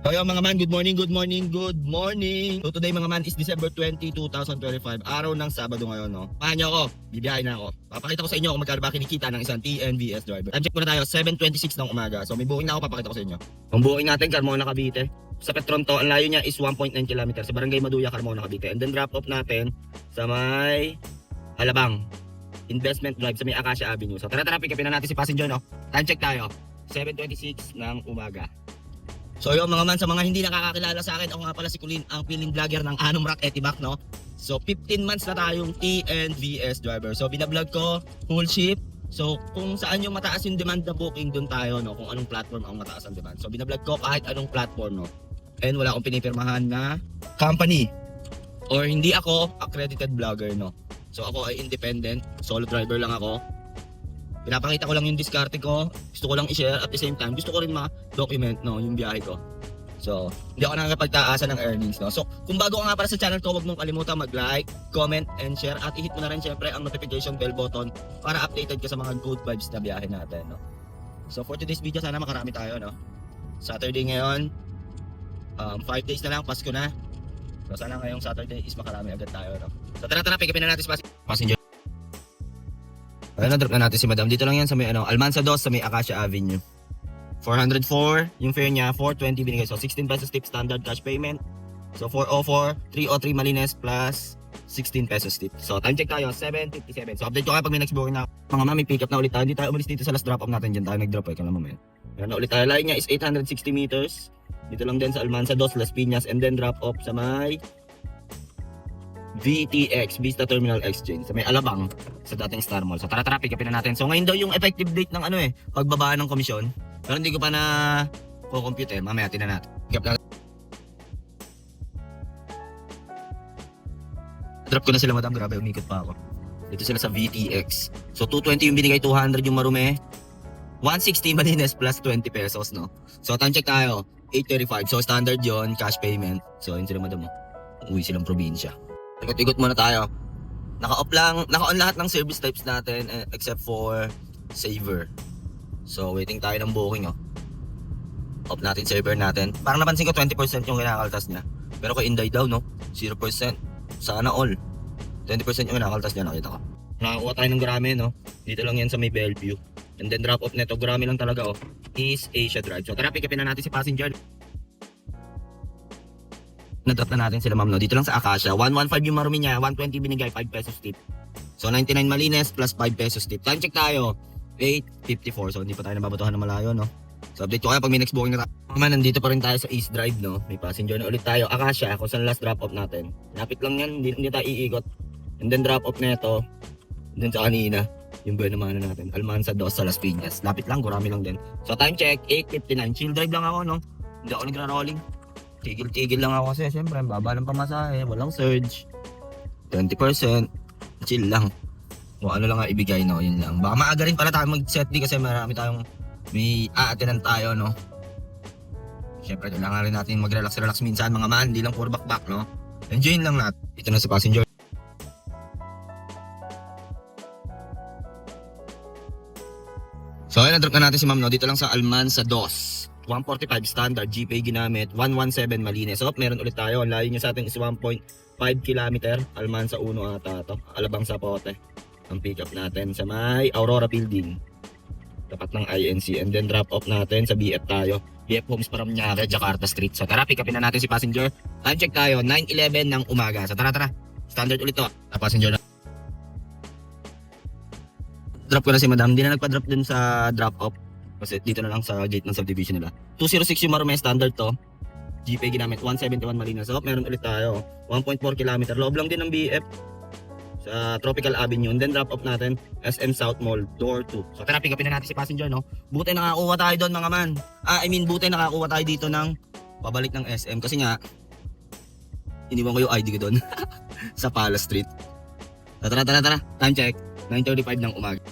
So yung mga man, good morning, good morning, good morning. So today mga man is December 20, 2025. Araw ng Sabado ngayon, no? Pahan niyo ako, bibiyahin na ako. Papakita ko sa inyo kung magkano ba kinikita ng isang TNVS driver. Time check muna tayo, 7:26 ng umaga. So may booking na ako, papakita ko sa inyo. Ang booking natin, Carmona, Cavite. Sa Petronto, ang layo niya is 1.9 km sa Barangay Maduya, Carmona, Cavite. And then drop off natin sa may Alabang Investment Drive sa may Acacia Avenue. So tara, pick upin na natin si passenger, no? Time check tayo, 7:26 ng umaga. So yung mga man, sa mga hindi nakakakilala sa akin, ako nga pala si Kulin, ang feeling vlogger ng Anom Rock Etibac, no? So 15 months na tayong TNVS driver. So binablog ko full shift. So kung saan yung mataas yung demand na booking, doon tayo, no? Kung anong platform ang mataas ang demand. So binablog ko kahit anong platform, no? And wala akong pinipirmahan na company. Or hindi ako accredited vlogger, no? So ako ay independent, solo driver lang ako. Pinapakita ko lang yung diskarte ko. Gusto ko lang i-share at the same time. Gusto ko rin ma-document, no, yung biyahe ko. So, hindi ako nakakapagtaasa ng earnings, no. So, kung bago ka nga para sa channel ko, huwag mong kalimutan mag-like, comment, and share. At i-hit mo na rin syempre ang notification bell button para updated ka sa mga good vibes na biyahe natin, no. So, for today's video, sana makarami tayo, no. Saturday ngayon, 5 days na lang, Pasko na. So, sana ngayong Saturday is makarami agad tayo, no. So, tara, pick upin na natin si passenger. Ayun, na-drop na natin si Madam. Dito lang yan sa may Almanza 2 sa may Acacia Avenue. 404 yung fare niya, 420 binigay. So 16 pesos tip standard cash payment. So 404, 303 Malines plus 16 pesos tip. So time check tayo, 7:57. So update ko kayo pag may next booking na. Mga mami, pick up na ulit tayo. Hindi tayo umalis dito sa last drop off natin. Diyan tayo nag-drop kaya mamaya. Yan na ulit tayo. Line niya is 860 meters. Dito lang din sa Almanza 2, Las Piñas, and then drop off sa may VTX, Vista Terminal Exchange, sa may Alabang, sa dating Star Mall. So tara, pick upin na natin. So ngayon daw yung effective date ng pagbaba ng komisyon. Pero hindi ko pa na compute mamaya tinan natin. Pick up na. Drop ko na sila, Madam, grabe, umikot pa ako. Dito sila sa VTX. So 220 yung binigay, 200 yung marumi. 160 Malines plus 20 pesos, no? So time check tayo, 8:35. So standard yon, cash payment. So yun sila, Madam, uwi silang probinsya. Ikot-ikot muna tayo. Naka-on lahat ng service types natin except for saver. So waiting tayo ng booking, oh. Off natin saver natin. Parang napansin ko 20% yung kinakaltas niya. Pero kay Inday daw, no? 0%. Sana all. 20% yung kinakaltas niya, nakita ko. Nakakuha tayo ng grame, no? Dito lang yan sa may Bellevue. And then drop off neto, grame lang talaga, oh. East Asia Drive. So tara, pick upin na natin si passenger. Na-drop na natin sila, ma'am, no? Dito lang sa Acacia. 115 yung marumi niya, 120 binigay, 5 pesos tip. So 99 Malines plus 5 pesos tip. Time check tayo, 8:54. So hindi pa tayo nababatuhan na malayo, no? So update ko kayo pag may next booking na tayo. Man, nandito pa rin tayo sa East Drive, no? May passenger na ulit tayo. Acacia, kung saan last drop off natin. Lapit lang yan, hindi tayo iikot. And then drop off neto, dun sa kanina, yung buhay naman natin. Almanza 2 sa Las Piñas. Lapit lang, gurami lang din. So time check, 8:59. Chill drive lang ako, no? Hindi ako nagra-rolling. Tigil lang ako kasi siyempre baba ng pamasahe, walang surge, 20%, chill lang. Kung ano lang nga ibigay, no, yun lang. Baka maaga rin pala tayo mag-set di kasi may aatenan tayo, no. Siyempre kailangan rin natin mag-relax minsan, mga man, hindi lang puro back, no. Enjoyin lang natin. Ito na si passenger. So ayun, na-drop na natin si ma'am, no, dito lang sa Almanza 2. 145 standard, GPay ginamit, 117 Malines. So, meron ulit tayo. Ang layo nyo sa atin is 1.5 km. Almanza 1 ata to. Alabang Zapote. Ang pick up natin sa may Aurora Building. Tapat ng INC. And then drop off natin sa BF tayo. BF Homes Paranaque, Jakarta Street. So tara, pick upin na natin si passenger. Time check tayo, 9:11 ng umaga. So tara. Standard ulit to. Passenger na. Drop ko na si madam. Hindi na nagpa-drop dun sa drop off. Kasi dito na lang sa gate ng subdivision nila. 206 yung marumi, standard to. GPay ginamit, 171 Malines. So meron ulit tayo, 1.4 km. Loob lang din ng BF sa Tropical Avenue. And then drop off natin, SM South Mall, door 2. So tara, pick upin na natin si passenger, no? Buti nakakuha tayo doon, mga man. Buti nakakuha tayo dito ng pabalik ng SM. Kasi nga, iniwan ko yung ID ko doon sa Palace Street. Tara. Time check, 9:35 ng umaga.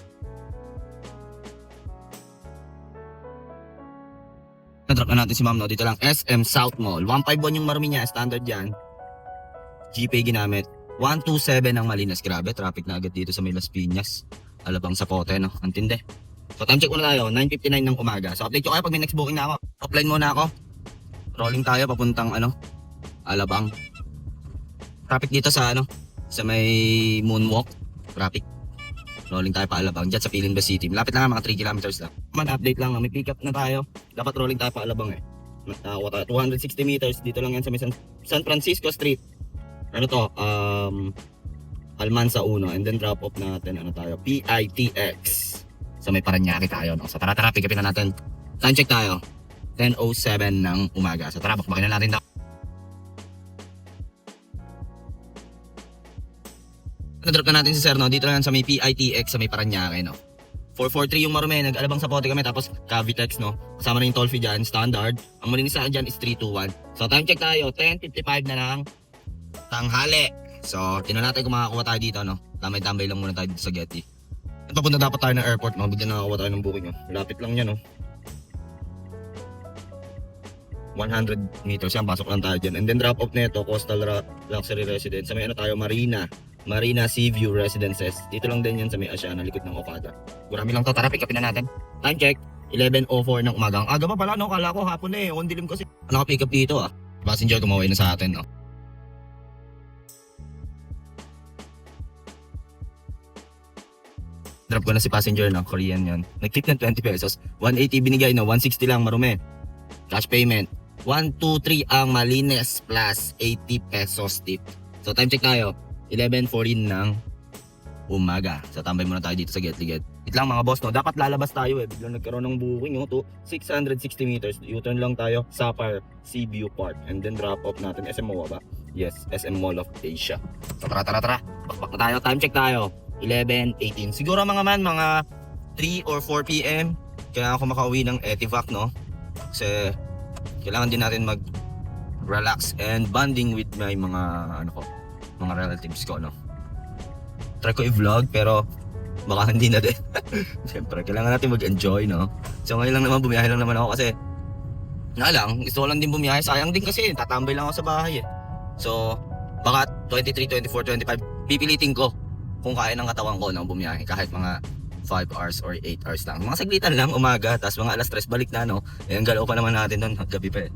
Na-drop na natin si ma'am, no? Dito lang, SM South Mall. 151 yung marumi niya, standard yan. GPay ginamit. 127 ang Malines. Grabe, traffic na agad dito sa may Las Piñas. Alabang Zapote, no? Antindi. So time check muna tayo, 9:59 ng umaga. So update ko kayo pag may next booking na ako. Offline muna ako. Rolling tayo papuntang Alabang. Traffic dito sa sa may Moonwalk. Traffic. Rolling tayo pa Alabang dyan sa Pilinba City. Malapit lang mga 3 kilometers lang. Update lang, may pick up na tayo. Dapat rolling tayo pa Alabang 260 meters dito lang yan sa may San Francisco Street. Almanza 1, and then drop off natin PITX. So may Paranaque tayo, no? So tara, pick upin na natin. Time check tayo. 10:07 ng umaga. So tara, bakbakin na natin. Na-drop na natin si Sir, no? Dito lang sa may PITX sa may Paranaque, no? 443 yung Marume, nag-Alabang sa Pote kami, tapos Cavitex, no? Kasama na yung toll fee dyan, standard. Ang malinis sa akin dyan is 321. So time check tayo, 10:55 na ng tanghali. So tingnan natin kung makakuha tayo dito, no? Tambay-tambay lang muna tayo dito sa Getty. At papunta dapat tayo ng airport, no? Bigyan nakakuha tayo ng booking, no? Lapit lang yan, no? 100 meters yan, pasok lang tayo dyan. And then drop off nito, Coastal Luxury Residence. Sa may Marina Seaview Residences. Dito lang din yan sa may Asiana, likod ng Okada. Marami lang to, tara, pick upin na natin. Time check, 11:04 ng umaga. Ang aga pa pala, no? Kala ko hapon na on dilim kasi. Naka-pick up dito, Passenger, kumaway na sa atin, no? Drop ko na si passenger, no? Korean yan. Nag-tip ng 20 pesos. 180 binigay, no? 160 lang, Marume. Cash payment. 123 ang Malines plus 80 pesos tip. So time check tayo. 11:14 ng umaga. So tambay muna tayo dito sa Getliget. Wait lang mga boss, no? Dapat lalabas tayo Biglang nagkaroon ng booking, to 660 meters. U-turn lang tayo. Sapphire Seaview Park. And then drop off natin. SM MOA ba? Yes, SM Mall of Asia. So tara. Bakbak na tayo. Time check tayo. 11:18. Siguro mga 3 or 4 PM. Kailangan ko makauwi ng Etivac, no? Kasi kailangan din natin mag-relax and bonding with my mga relatives ko, no? Try ko i-vlog pero baka hindi na din. Siyempre, kailangan natin mag-enjoy, no? So ngayon lang naman, bumiyahe lang naman ako kasi gusto ko lang din bumiyahe. Sayang din kasi, tatambay lang ako sa bahay So, baka 23, 24, 25, pipilitin ko kung kaya ng katawan ko nang bumiyahe kahit mga 5 hours or 8 hours lang. Mga saglitan lang umaga, tapos mga alas 3 balik na, no? Ayan, galaw pa naman natin doon, gabi pa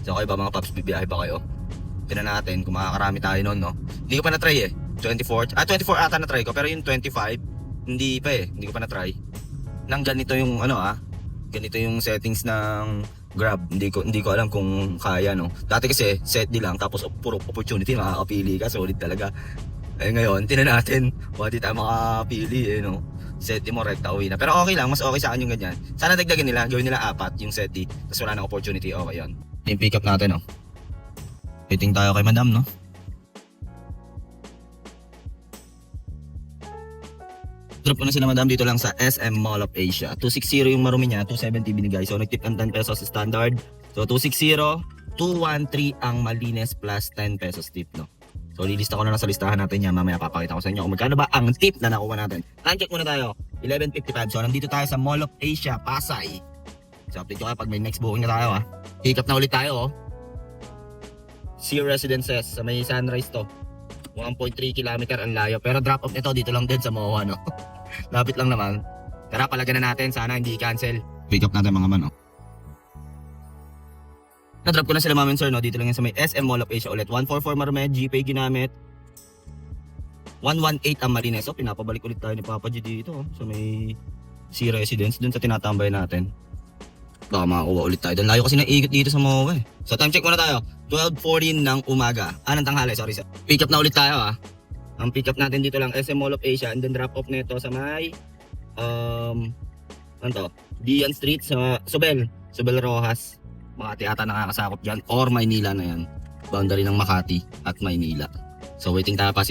So kayo ba mga paps, bibiyahe pa kayo? Tignan natin kung makakarami tayo noon, no? Hindi ko pa na-try 24 ata na-try ko, pero yung 25, hindi ko pa na-try. Nang ganito yung ganito yung settings ng Grab. Hindi ko alam kung kaya, no? Dati kasi set di lang, tapos puro opportunity, makakapili ka, solid talaga. Ngayon, tingnan natin, di tayo makapili, no? Seti mo, rekta, uwi na. Pero okay lang, mas okay sa akin yung ganyan. Sana dagdagan nila, gawin nila 4 yung seti, tapos wala nang opportunity, okay yun. Yung pick up natin, no? Waiting tayo kay madam, no? Drop ko na sila madam dito lang sa SM Mall of Asia. 260 yung Marumi niya, 270 binigay. So nagtip ng 10 pesos standard. So 260, 213 ang Malines plus 10 pesos tip, no? So lilista ko na lang sa listahan natin yan. Mamaya papakita ko sa inyo kung magkano ba ang tip na nakuha natin. Time check muna tayo. 11:55. So nandito tayo sa Mall of Asia, Pasay. So update ko kayo pag may next booking na tayo, Pick up na ulit tayo, Sea Residences sa may Sunrise to. 1.3 kilometer ang layo. Pero drop off nito dito lang din sa MOA, no? Lapit lang naman. Tara, palagan na natin. Sana hindi i-cancel. Pick up natin mga man, Na-drop ko na sila mamin sir, no? Dito lang yan sa may SM Mall of Asia ulit. 144 Marume, GPay ginamit. 118 ang Malines. So pinapabalik ulit tayo ni Papa G dito, sa may Sea Residence. Dun sa tinatambay natin. Baka makakuha ulit tayo. Layo kasi naikot dito sa MOA, So time check muna tayo. 12:14 ng umaga. Ng tanghali, sorry sir. Pick up na ulit tayo, Ang pick up natin dito lang SM Mall of Asia, and then drop off nito sa may Dian Street sa Sobel Rojas. Makati ata nakakasakop dyan, or Maynila na yan. Boundary ng Makati at Maynila. So waiting tayo pa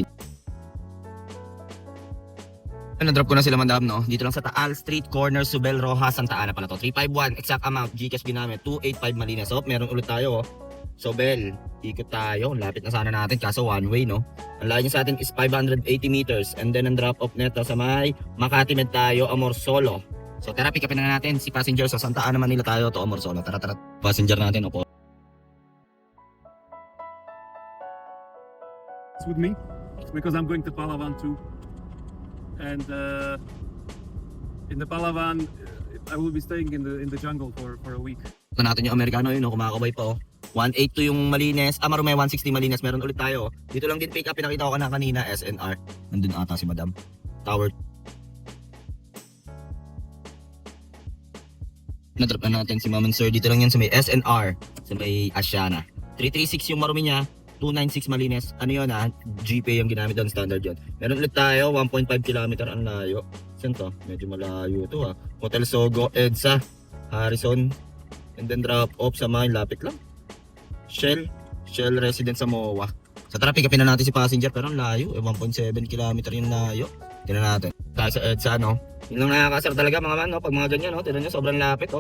na-drop ko na sila madam, no? Dito lang sa Taal Street, corner Sobel Rojas, Santa Ana pala to. 351 exact amount, Gcash ginamit. 285 Malines. So meron ulit tayo, Sobel, ikot tayo. Lapit na sana natin, kaso one way, no? Ang layo niya sa atin is 580 meters. And then ang drop off neto sa may Makati Med tayo, Amorsolo. So tara, pick upin na natin si passenger sa Santa Ana, Manila tayo to Amorsolo. Tara. Passenger natin, opo. It's with me because I'm going to Palawan too. And in the Palawan, I will be staying in the jungle for a week. Ito natin yung Amerikano yun, kumakabay pa, 182 yung Malines. Marumay 160 Malines. Meron ulit tayo. Dito lang din pick up. Pinakita ko na kanina. SNR. Nandun ata si Madam. Tower. Na-drop na natin si Ma'am and Sir. Dito lang yan sa may SNR. Sa may Asiana. 336 yung marumi niya. 296 Malines. Ano yun GP yung ginamit doon. Standard yun. Meron ulit tayo. 1.5 km ang layo. Saan to? Medyo malayo to Hotel Sogo, EDSA, Harrison. And then drop off sa mga lapit lang. Shell residence sa MOA. Sa tara, pick upin na natin si passenger pero ang layo. 1.7 km yung layo. Tingnan natin. Tayo sa EDSA, no? Yun lang nakakasar talaga mga man, no? Pag mga ganyan, no? Tingnan nyo, sobrang lapit,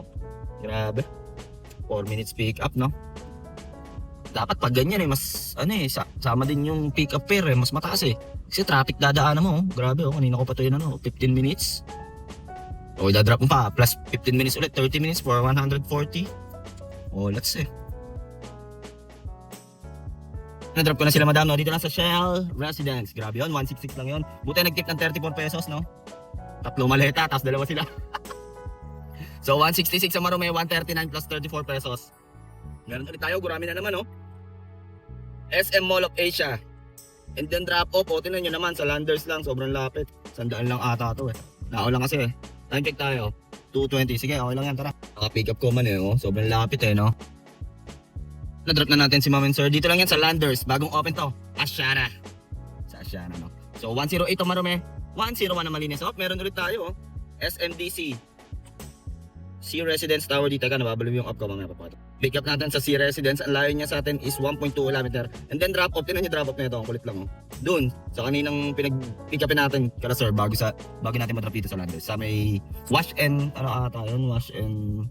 Grabe. 4 minutes pick up, no? Dapat pag ganyan, mas, sama din yung pick up fare, mas mataas, Kasi traffic dadaanan mo, Grabe, Kanina ko pa ito yun, 15 minutes. Idadrop mo pa, plus 15 minutes ulit, 30 minutes for 140. Let's see. Na-drop ko na sila madam, no? Dito lang sa Shell Residence. Grabe yun, 166 lang yun. Buti nag-tip ng 34 pesos, no? 3 maleta, tapos 2 sila. So 166 sa Marumay, 139 plus 34 pesos. Meron ulit tayo, gurami na naman, SM Mall of Asia. And then drop off, tinan nyo naman, sa Landers lang, sobrang lapit. 100 lang ata to, Nao lang kasi, Time check tayo, 220. Sige, okay lang yan, tara. Naka-pick up ko man, sobrang lapit, no? Na-drop na natin si Ma'am and Sir. Dito lang yan sa Landers. Bagong open to. Asiana. Sa Asiana, no? So, 108 to Marume. 101 na Malines. Meron ulit tayo, SMDC. C Residence Tower dito. Teka, nababalo yung app ko. Mamaya papato. Pick up natin sa C Residence. Ang layo niya sa atin is 1.2 km. And then drop off. Tinan yung drop off na ito. Ang kulit lang, Doon, sa kaninang pinag-pick upin natin, kala Sir, bago natin madrap dito sa Landers. Sa may wash and, wash and,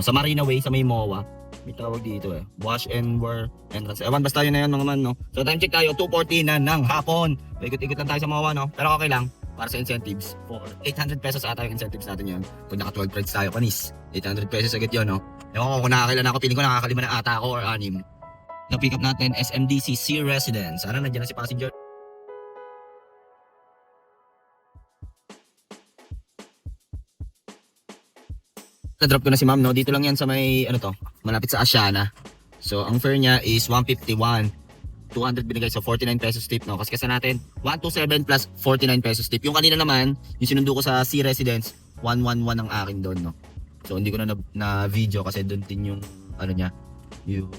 sa Marina Way, sa may MOA. May tawag dito Wash and wear entrance. Ewan, basta yun na yan mga man, no? So time check tayo, 2:40 na ng hapon. Ikot-ikot lang tayo sa MOA, no? Pero okay lang, para sa incentives. For 800 pesos ata yung incentives natin yun. Pag naka 12 rides tayo, panis. 800 pesos agad yun, no? Ewan ko kung nakakailan ako, piling ko nakakalima na ata ako or 6. Na-pick up natin, SMDC C Residence. Sana nandiyan na si passenger. Na-drop ko na si ma'am, no? Dito lang yan sa may, malapit sa Asiana. So, ang fare niya is 151. 200 binigay, so 49 pesos tip, no? Kasi natin, 127 plus 49 pesos tip. Yung kanina naman, yung sinundo ko sa C Residence, 111 ang akin doon, no? So, hindi ko na video kasi doon din yung, yung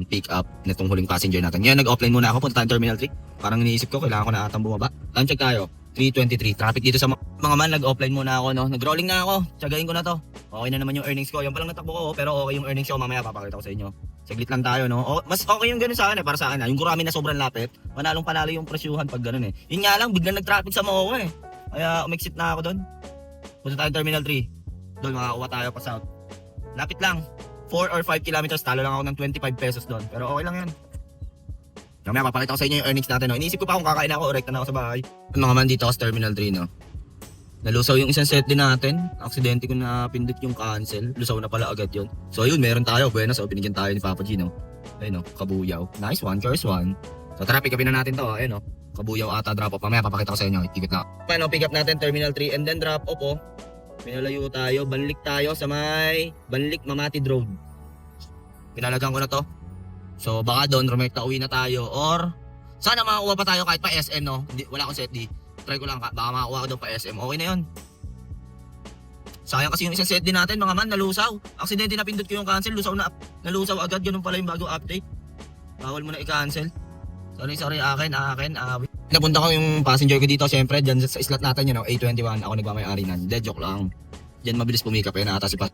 pick up nitong huling passenger natin. Ngayon, nag-offline muna ako, punta tayong Terminal 3. Parang iniisip ko, kailangan ko na atang bumaba. Time check tayo, 3:23. Traffic dito sa mga man, nag-offline muna ako, no? Nag-rolling na ako, tsagayin ko na to. Okay na naman yung earnings ko. Yung palang natakbo ko, pero okay yung earnings ko. Mamaya papakita ko sa inyo. Saglit lang tayo, no? Mas okay yung ganun sa akin, para sa akin, Yung gurami na sobrang lapit, panalo yung presyuhan pag ganun, Yun nga lang, biglang nag-traffic sa MOA, Kaya umexit na ako doon. Punta tayo Terminal 3. Doon makakuha tayo pa south. Lapit lang. 4 or 5 kilometers, talo lang ako ng 25 pesos doon. Pero okay lang yan. Mamaya papakita ko sa inyo yung earnings natin, no? Iniisip ko pa kung kakain ako o rekta na ako sa bahay. Mga man dito ako sa Terminal 3, no? Nalusaw yung isang set din natin. Aksidente ko na pindot yung cancel. Lusaw na pala agad yun. So ayun, meron tayo. Bueno, so binigyan tayo ni Papa Gino. Ayun, kabuyaw. Nice one, curse one. So tara, pick upin na natin to. Ayun, kabuyaw ata drop off. Mamaya papakita ko sa inyo. Ikot na. Paano pick up natin Terminal 3 and then drop off, Pinalayo tayo. Banlik tayo sa may Banlik Mamatid Road. Pinalagang ko na to. So baka doon, rumekta uwi na tayo. Or sana makakuha pa tayo kahit pa SM, no? Wala akong set D. Try ko lang, baka makakuha ko doon pa SM. Okay na yun. Sayang kasi yung isang set din natin, mga man, nalusaw. Aksidente na pindot ko yung cancel, nalusaw agad. Ganun pala yung bago update. Bawal mo na i-cancel. Sorry, akin. Napunta ko yung passenger ko dito, syempre, dyan sa slot natin yun, A21. Ako nagmamayari nan. Dead joke lang. Dyan mabilis pumikap, na ata si Pat.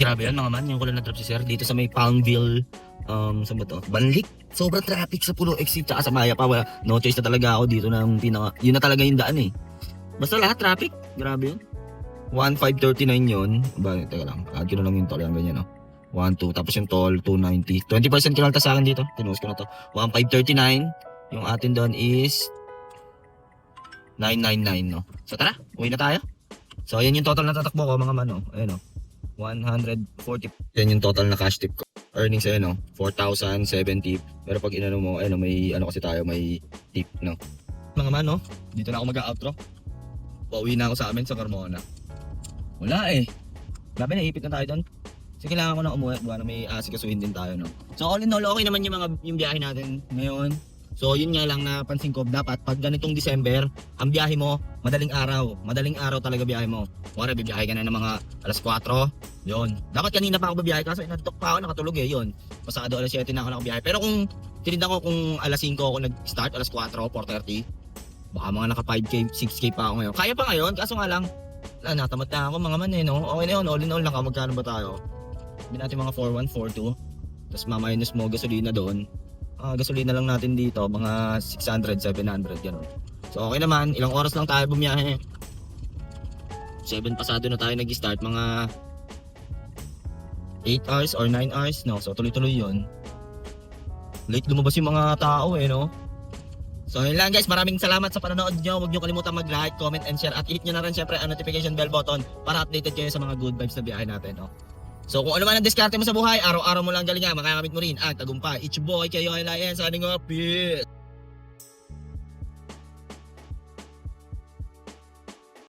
Grabe yan mga man, yung kulang na drop si Sir dito sa may Palmville, saan ba to? Banlik. Sobrang traffic sa Pulo Exit tsaka sa Maya pa. Wala, no choice na talaga ako dito ng yun na talaga yung daan Basta lahat traffic, grabe yun. 1539 yun. Teka lang, add ko na lang yung toll, yung ganyan 12, tapos yung toll 290. 20% kinalta sa akin dito, tinuos ko na to. 1539, yung atin doon is 999, no? So tara, uwi na tayo. So ayan yung total na tatakbo ko mga man, Ayan 140. Yan yung total na cash tip ko. earnings eh, no? 4,070. Pero pag inano mo, ano, may ano kasi tayo, may tip, no? Mga man, no? Dito na ako mag-outro. Pauwi na ako sa amin sa Carmona. Wala eh. Grabe, naipit na tayo doon. Kasi kailangan ko na umuwi. Buwan na may asikasuhin din tayo, no? So all in all, okay naman yung biyahe natin ngayon. So yun nga lang napansin ko, dapat pag ganitong December, ang biyahe mo, madaling araw. Madaling araw talaga biyahe mo. Kung bibiyahe ka na ng mga alas 4, yun. Dapat kanina pa ako bibiyahe kaso inantok pa ako, nakatulog eh, yun. Pasado alas 7 na ako nakabiyahe. Pero kung tinignan ko kung alas 5 ako nag-start, alas 4, 4:30, baka mga naka 5K, 6K pa ako ngayon. Kaya pa ngayon, kaso nga lang, natamad na ako mga man eh, no? Okay na yun, all in all lang, magkano ba tayo? Sabi natin mga 4,1, 4,2. Tapos maminus mo gasolina doon. Gasolina lang natin dito, mga 600, 700, gano'n. So okay naman, ilang oras lang tayo bumiyahe. 7 pasado na tayo nag-start, mga 8 hours or 9 hours, no? So tuloy-tuloy yun. Late lumabas yung mga tao eh, no? So yun lang guys, maraming salamat sa panonood nyo. Huwag nyo kalimutan mag-like, comment, and share. At hit nyo na rin syempre ang notification bell button para updated kayo sa mga good vibes na biyahe natin, no? So kung ano man ang diskarte mo sa buhay, araw-araw mo lang galingan, makakamit mo rin ang tagumpay. It's your boy, Kayo Lion, signing off, peace!